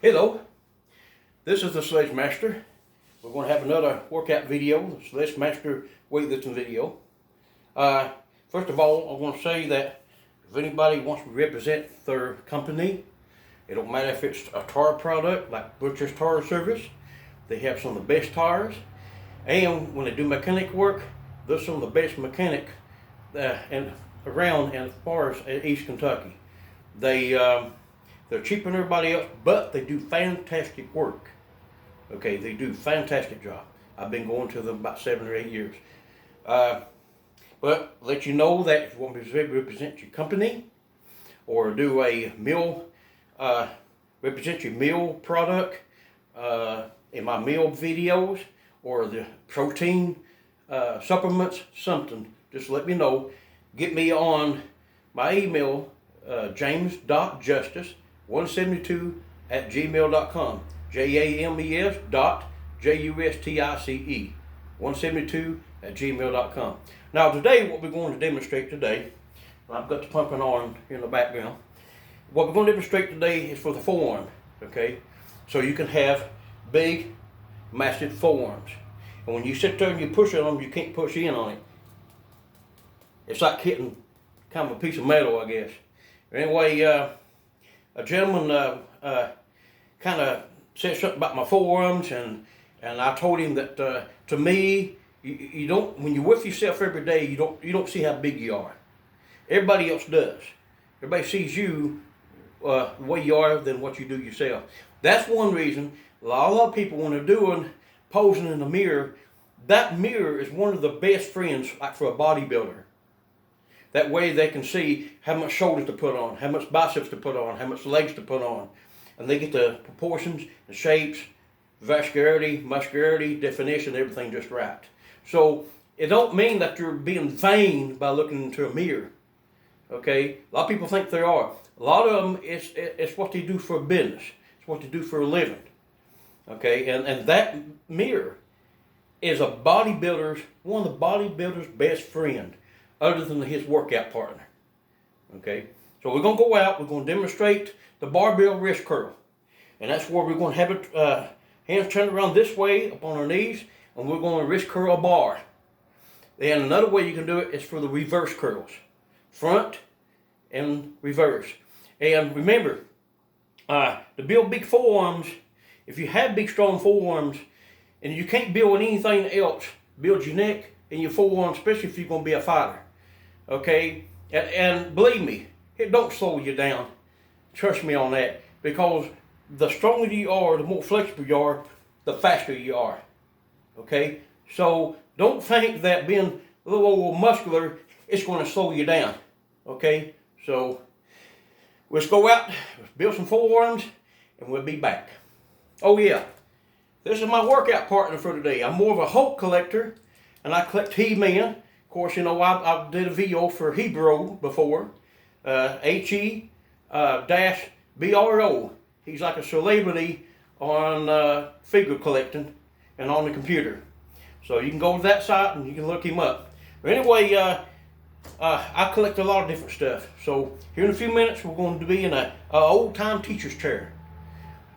Hello, this is the Sledge Master. We're going to have another workout video, the Sledge Master weightlifting video. First of all, I want to say that if anybody wants to represent their company, it don't matter if it's a tire product like Butcher's Tire Service. They have some of the best tires, and when they do mechanic work, they're some of the best mechanics around as far as East Kentucky. They're cheaper than everybody else, but they do fantastic work. Okay, they do fantastic job. I've been going to them about 7 or 8 years. But let you know that if you want me to represent your company or do a meal, represent your meal product in my meal videos or the protein supplements, something, just let me know. Get me on my email, james.justice172@gmail.com. JAMES.JUSTICE 172@gmail.com. Now today, what we're going to demonstrate today, I've got the pumping arm in the background. What we're going to demonstrate today is for the forearm, okay? So you can have big, massive forearms. And when you sit there and you push on them, you can't push in on it. It's like hitting kind of a piece of metal, I guess. Anyway, a gentleman kind of said something about my forearms, and I told him that to me, you don't, when you're with yourself every day, you don't see how big you are. Everybody else does. Everybody sees you the way you are than what you do yourself. That's one reason a lot of people, when they're doing posing in the mirror, that mirror is one of the best friends, like for a bodybuilder. That way they can see how much shoulders to put on, how much biceps to put on, how much legs to put on. And they get the proportions, the shapes, vascularity, muscularity, definition, everything just right. So it don't mean that you're being vain by looking into a mirror. Okay? A lot of people think they are. A lot of them, it's what they do for a business. It's what they do for a living. Okay? And that mirror is a bodybuilder's, one of the bodybuilder's best friend, other than his workout partner. Okay? So we're going to go out, we're going to demonstrate the barbell wrist curl. And that's where we're going to have it, hands turned around this way up on our knees, and we're going to wrist curl a bar. And another way you can do it is for the reverse curls. Front and reverse. And remember, to build big forearms, if you have big strong forearms, and you can't build anything else, build your neck and your forearms, especially if you're going to be a fighter. Okay? And believe me, it don't slow you down. Trust me on that. Because the stronger you are, the more flexible you are, the faster you are. Okay? So don't think that being a little old muscular is going to slow you down. Okay? So let's go out, let's build some forearms, and we'll be back. Oh yeah, this is my workout partner for today. I'm more of a Hulk collector, and I collect He-Man. Of course, you know, I did a video for Hebro before. He-BRO. He's like a celebrity on figure collecting and on the computer. So you can go to that site and you can look him up. But anyway, I collect a lot of different stuff. So here in a few minutes, we're going to be in an old-time teacher's chair.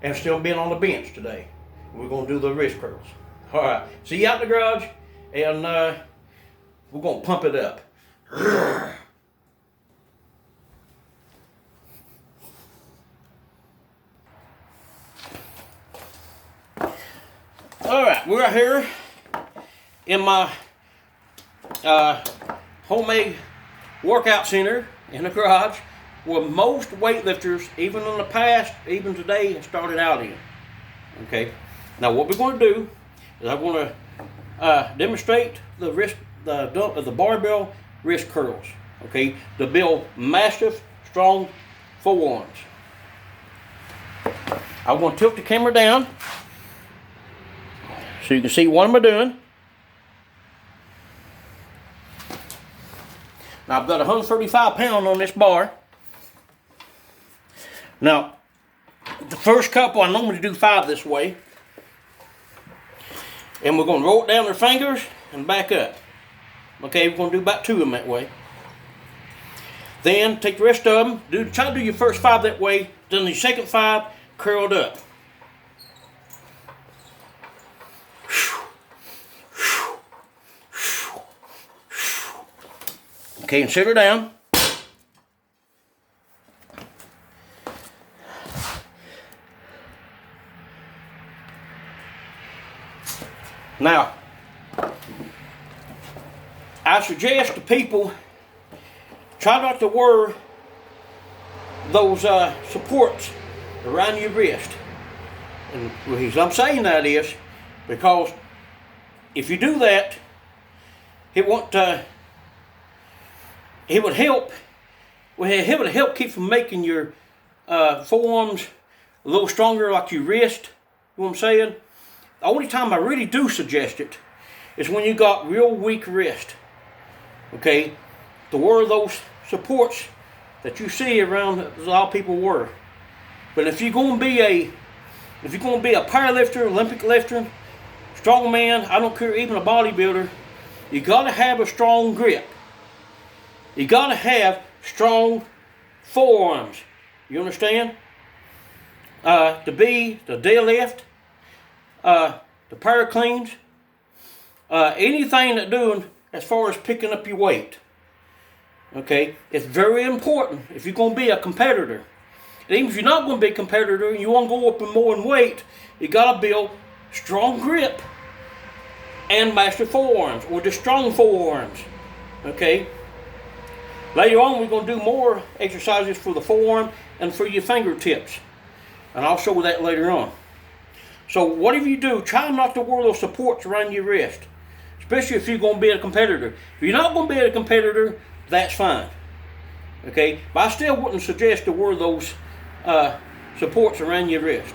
And still being on the bench today. We're going to do the wrist curls. All right, see you out in the garage, and we're going to pump it up. All right, we're out here in my homemade workout center in the garage, where most weightlifters, even in the past, even today, started out in. Okay. Now what we're going to do is I'm going to demonstrate the barbell wrist curls. Okay, to build massive, strong forearms. I'm going to tilt the camera down so you can see what I'm doing. Now I've got 135 pounds on this bar. Now, the first couple, I normally do 5 this way. And we're going to roll it down their fingers and back up. Okay, we're going to do about 2 of them that way. Then take the rest of them, try to do your first 5 that way, then the second 5 curled up. Okay, and sit her down. Now, I suggest to people try not to wear those supports around your wrist. And the reason I'm saying that is because if you do that, it would help. Well, it would help keep from making your forearms a little stronger, like your wrist. You know what I'm saying? The only time I really do suggest it is when you got real weak wrist. Okay, to wear those supports that you see around a lot of people wear. But if you're going to be a powerlifter, Olympic lifter, strongman, I don't care, even a bodybuilder, you got to have a strong grip. You got to have strong forearms. You understand? To be the deadlift, the power cleans, anything that doing as far as picking up your weight. Okay, it's very important if you're going to be a competitor. And even if you're not going to be a competitor and you want to go up in more in weight, you got to build strong grip and master forearms, or just strong forearms. Okay. Later on, we're going to do more exercises for the forearm and for your fingertips, and I'll show that later on. So whatever you do, try not to wear those supports around your wrist, especially if you're going to be a competitor. If you're not going to be a competitor, that's fine. Okay, but I still wouldn't suggest to wear those supports around your wrist.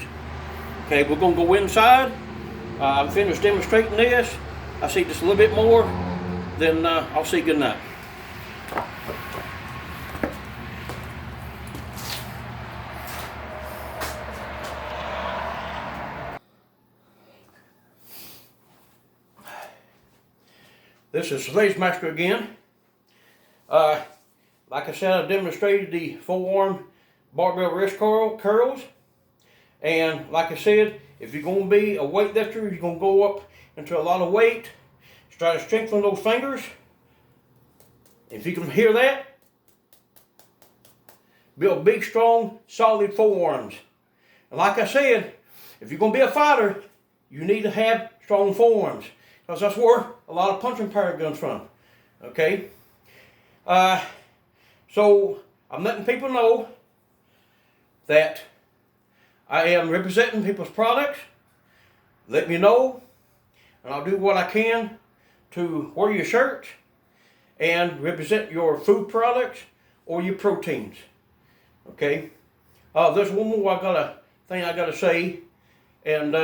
Okay, we're going to go inside. I'm finished demonstrating this. I see just a little bit more, then I'll say good night. This is Sledge Master again. Like I said, I demonstrated the forearm barbell wrist curls. And like I said, if you're going to be a weightlifter, you're going to go up into a lot of weight. Try to strengthen those fingers. If you can hear that, build big, strong, solid forearms. And like I said, if you're going to be a fighter, you need to have strong forearms, because that's where a lot of punching power comes from. Okay? So I'm letting people know that I am representing people's products. Let me know, and I'll do what I can to wear your shirts and represent your food products or your proteins. Okay? There's one more thing I gotta say, and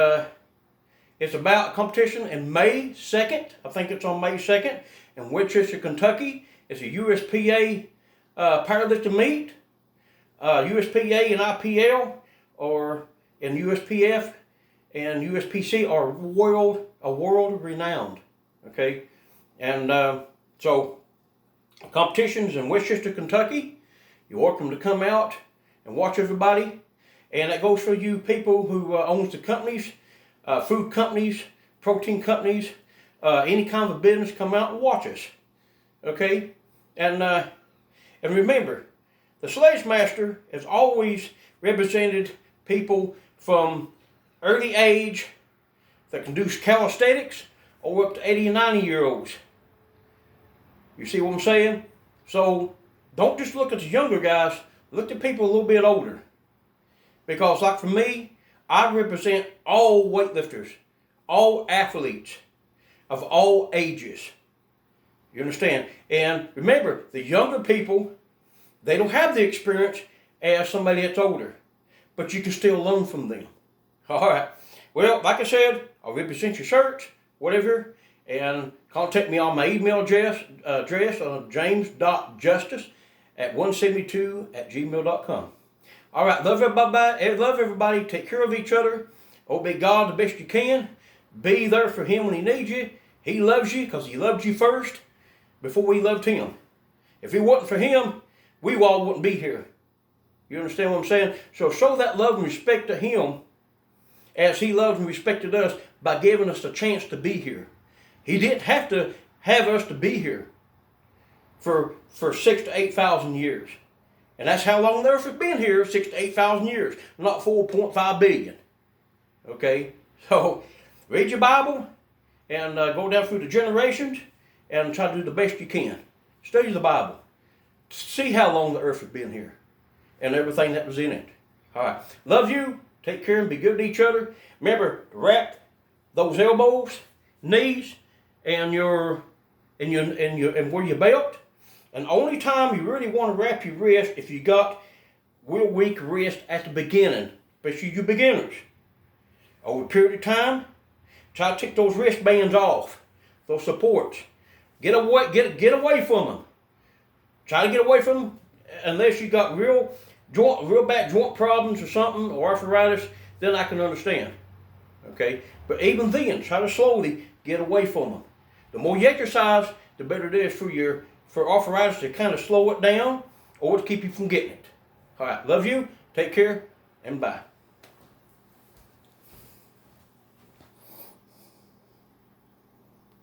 it's about a competition in May 2nd. I think it's on May 2nd in Winchester, Kentucky. It's a USPA powerlifting meet. USPA and IPL, or in USPF and USPC, are world renowned. Okay, and so competitions in Winchester, Kentucky. You're welcome to come out and watch everybody, and that goes for you people who owns the companies, food companies, protein companies, any kind of business. Come out and watch us. Okay, and remember, the Sledge Master has always represented people from early age that can do calisthenics, or up to 80 and 90-year-olds. You see what I'm saying? So don't just look at the younger guys, look at people a little bit older. Because like for me, I represent all weightlifters, all athletes of all ages. You understand? And remember, the younger people, they don't have the experience as somebody that's older, but you can still learn from them. All right. Well, like I said, I'll represent your shirts, whatever, and contact me on my email address james.justice@172@gmail.com. All right. Love everybody. Take care of each other. Obey God the best you can. Be there for Him when He needs you. He loves you because He loved you first before we loved Him. If it wasn't for Him, we all wouldn't be here. You understand what I'm saying? So show that love and respect to Him as He loved and respected us by giving us the chance to be here. He didn't have to have us to be here. for 6 to 8,000 years. And that's how long the earth has been here, 6 to 8,000 years, not 4.5 billion. Okay? So, read your Bible and go down through the generations and try to do the best you can. Study the Bible. See how long the earth has been here and everything that was in it. All right. Love you. Take care and be good to each other. Remember to wrap those elbows, knees, and where your belt. And the only time you really want to wrap your wrist if you got real weak wrist at the beginning, especially you beginners. Over a period of time, try to take those wristbands off, those supports. Get away from them. Try to get away from them unless you got real bad joint problems or something, or arthritis, then I can understand. Okay? But even then, try to slowly get away from them. The more you exercise, the better it is for arthritis to kind of slow it down or to keep you from getting it. All right. Love you. Take care, and bye.